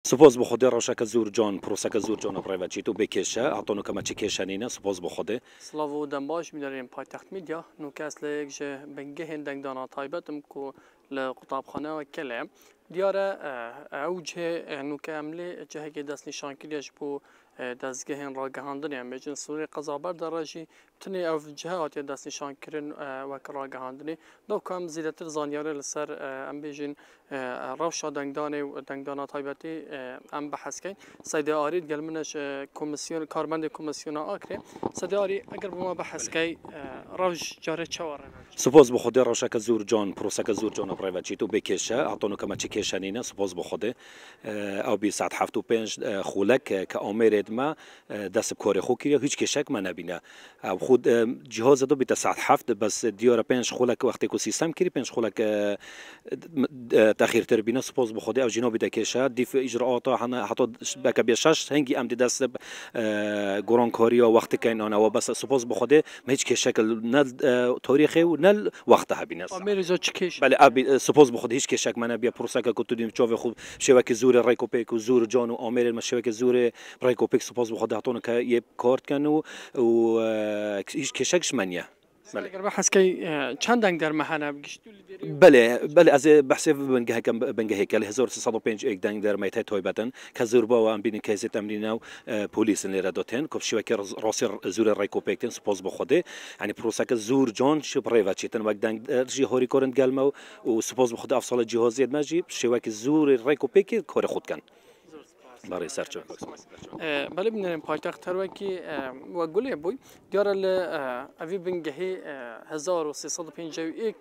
سپاس بخوده روشک زور جان پروسک زور جان پرایوت تو بکشه اعطانو کما چی کشانینا سپاس بخوده سلاو دنباش می‌داریم پایتخت میدیا نوکاس لیک بنگه هندنگ دانا تایبتم کو لقطابخانه و کلم دیاره اوجه نوکاملی جهه که دست نشان کلیش بو دستگاه را گهاندن هم بجن سوری قضابر درجی تنی او جهات دست نشان کردن و کرا گهاندنی دو کم زیادتر زانیاره لسر ام بجن روشا دنگدانا تایبتی ام بحث کن سیده آرید گلمنش کمیسیون کارمند کمیسیون آکره سیده آری اگر بما بحث کی روش جاره چواره سپاس بخوده روشک زور جان پروسک زور جان پرایوت تو بکشه اعطانو کما چی کشانینا سپاس بخوده او بی ساعت 75 خولک که آمرد ما دست کار خو کردی هیچ کشک من نبینه او خود جهاز دو بیت ساعت 7 بس دیار 5 خولک وقتی کو سیستم کردی 5 خولک تأخیر تر بینه سپاس بخوده او جناب دکشه دیف اجراءات حتی بک بیشش هنگی ام دست گرانکاری و وقت کین آن و بس سپاس بخوده ما هیچ کشک نه تاریخی و نه وقتها بینه آمریزا چکش بله ابي سپاس بخوده هیچ کشک من بیا پروسه که تو دیم چاو خوب شبکه زور رایکوپیک و زور جان و آمر ما شبکه زور رایکوپیک سپاس بخوده اعطانو که یه کارت کنه و هیچ کشکش منیه اگر بحث کی چند دنگ در محنه بگشتولی بله از بحث بنگه کل 1305 یک دنگ در میته تایبتن که زوربا و ام بین که زیت امرینا و پلیس نرداتن که شبکه راس زور رایکوپیکتن سپاس بخوده یعنی پروسه که زور جان شب پرایوت و دنگ جی هوری کارن گلمو و سپاس بخوده افصال جهازیت ماجی شبکه زور رایکوپیک کار خود کن برای سرچه بله بینیم پایتخت تروکی و گلی بوی دیاره ل اوی بنگهی 1351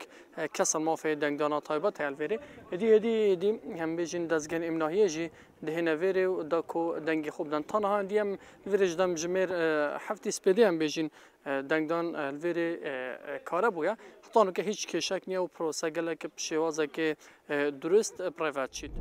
کسان مافی دنگدانا تایبت الوری هدی هم بیشین دزگن امناهی جی ده نویری و داکو دنگی خوب دن تنها دیم ویرج دم جمیر هفتی سپیدی هم بیشین دنگدان الوری کاره بویا حتی که هیچ کشک نیا و پروسه گله که شوازه که درست پرایوت شید